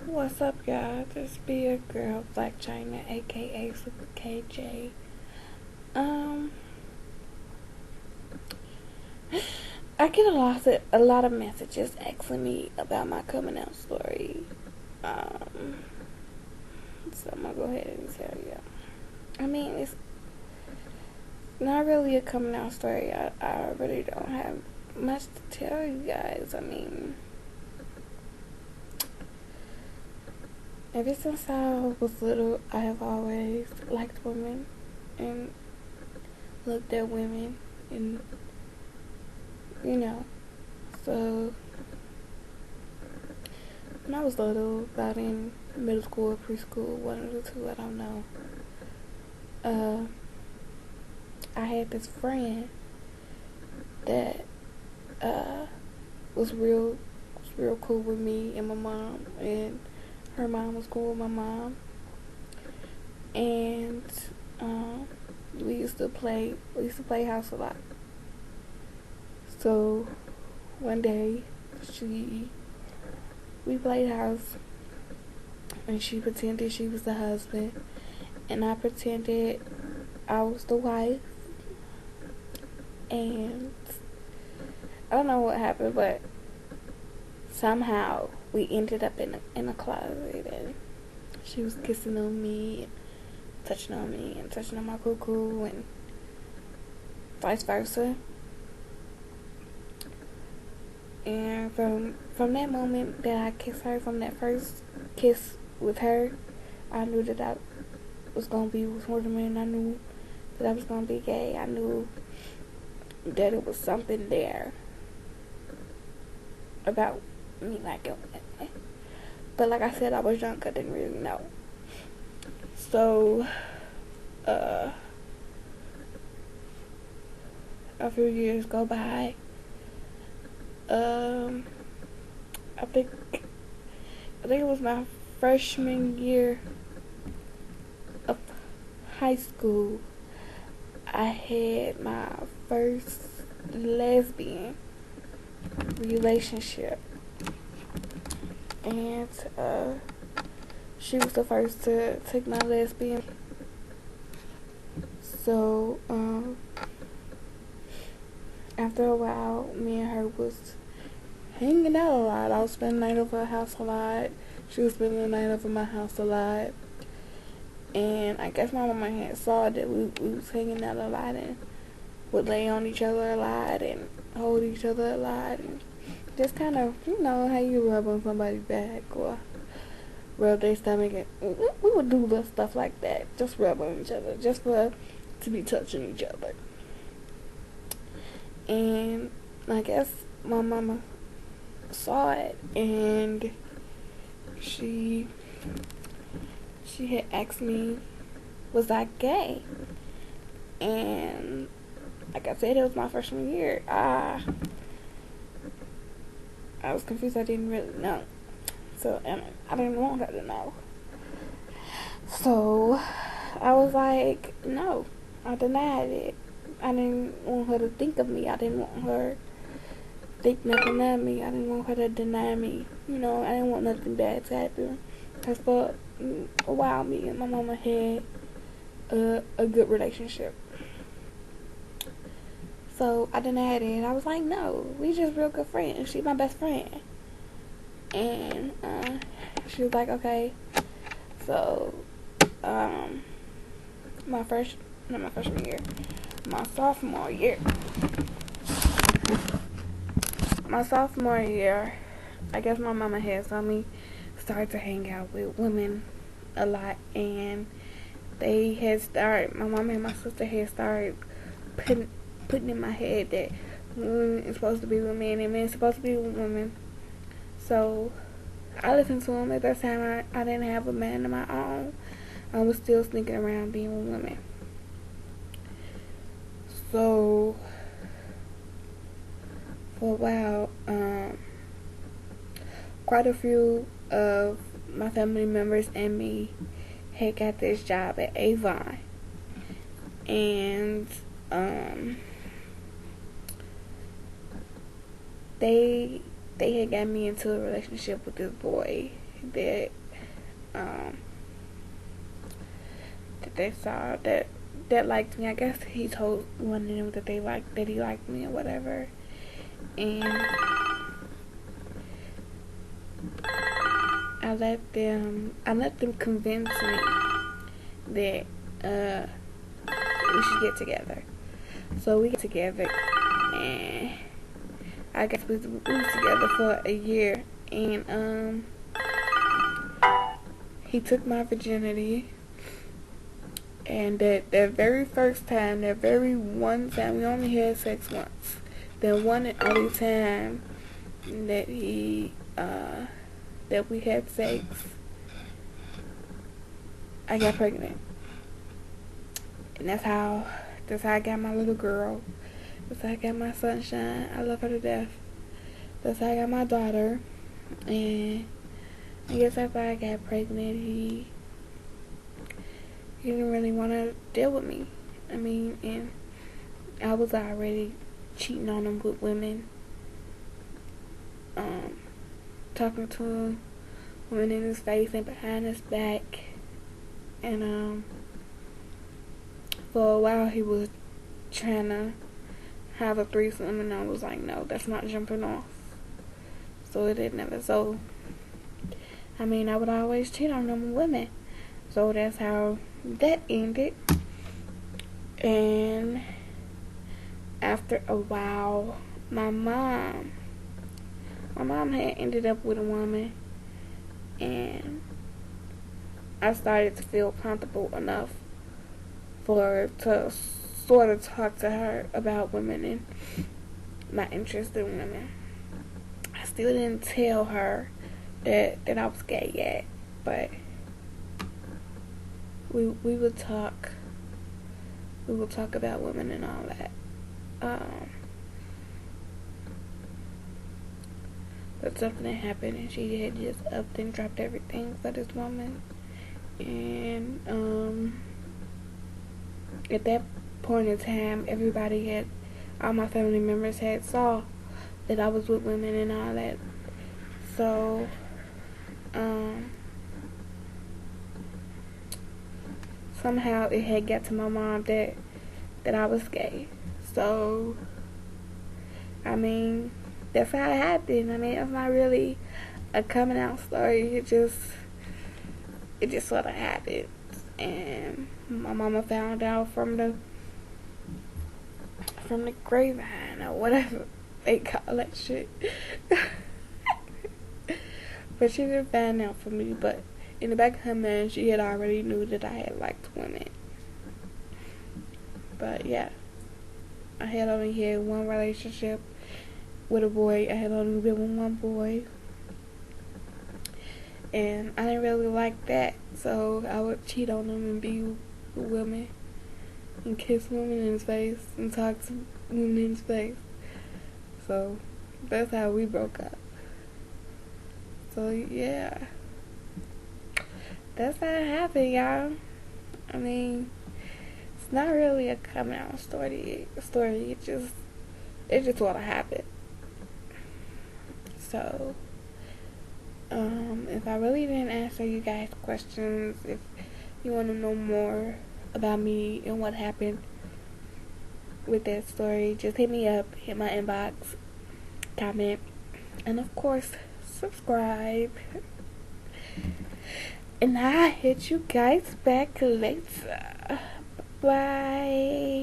What's up, y'all? This be your girl, Black China, aka Super KJ. Um, I get a lot of messages asking me about my coming out story. So I'm gonna go ahead and tell you. I mean, it's not really a coming out story. I really don't have much to tell you guys. I mean, ever since I was little, I have always liked women and looked at women and, you know, so when I was little, about in middle school or preschool, one of the two, I don't know, I had this friend that was real cool with me and my mom, and her mom was cool with my mom, and we used to play house a lot. So one day we played house, and she pretended she was the husband, and I pretended I was the wife. And I don't know what happened, but somehow we ended up in a closet, and she was kissing on me, and touching on me, and touching on my cuckoo, and vice versa. And from that moment that I kissed her, from that first kiss with her, I knew that I was gonna be with one of them. I knew that I was gonna be gay. I knew that it was something there about me liking women. But like I said, I was young, I didn't really know. So a few years go by. I think it was my freshman year of high school. I had my first lesbian relationship, and she was the first to take my lesbian. So after a while, me and her was hanging out a lot. I was spending the night over her house a lot. She was spending the night over my house a lot. And I guess my mama had saw that we was hanging out a lot and would lay on each other a lot and hold each other a lot. And just kind of, you know, how you rub on somebody's back or rub their stomach. And we would do little stuff like that. Just rub on each other. Just for to be touching each other. And I guess my mama saw it, and she had asked me, was I gay? And like I said, it was my freshman year. I was confused. I didn't really know. So, and I didn't want her to know. So I was like, no. I denied it. I didn't want her to think of me. I didn't want her to think nothing of me. I didn't want her to deny me. You know, I didn't want nothing bad to happen. Because for a while, me and my mama had a good relationship. So I denied it. I was like, no, we just real good friends. She's my best friend. And she was like, okay. So my sophomore year, I guess my mama had saw me start to hang out with women a lot, and my mama and my sister had started putting in my head that women is supposed to be with men and men is supposed to be with women. So I listened to them. At that time, I didn't have a man of my own. I was still sneaking around being with women. So for a while, quite a few of my family members and me had got this job at Avon, and they had got me into a relationship with this boy that that they saw that liked me. I guess he told one of them that he liked me or whatever. And I let them convince me that we should get together. So we get together, and I guess we was together for a year, and he took my virginity. And that very first time, that very one time, we only had sex once. That one and only time that that we had sex, I got pregnant. And that's how I got my little girl. That's how I got my sunshine. I love her to death. That's how I got my daughter. And I guess after I got pregnant, he didn't really want to deal with me. I mean, and I was already cheating on him with women. Talking to women in his face and behind his back. And for a while he was trying to have a threesome, and I was like, no, that's not jumping off. So it did never. So I mean, I would always cheat on them women. So that's how that ended. And after a while, my mom had ended up with a woman, and I started to feel comfortable enough to sort of talk to her about women and my interest in women. I still didn't tell her that I was gay yet, but we would talk about women and all that. But something had happened, and she had just upped and dropped everything for this woman. And at that point in time, all my family members had saw that I was with women and all that. So somehow it had got to my mom that I was gay. So I mean, that's how it happened. I mean, it's not really a coming out story. It just sort of happened. And my mama found out from the grapevine or whatever they call that shit. But she didn't find out from me. But in the back of her mind, she had already knew that I had liked women. But yeah, I had only had one relationship with a boy. I had only been with one boy, and I didn't really like that. So I would cheat on him and be with women and kiss women in his face and talk to women in his face. So that's how we broke up. So yeah, that's how it happened, y'all. I mean, it's not really a coming out story. It just what happened. So if I really didn't answer you guys' questions, if you want to know more about me and what happened with that story, just hit me up, hit my inbox, comment, and of course, subscribe. And I'll hit you guys back later. Bye.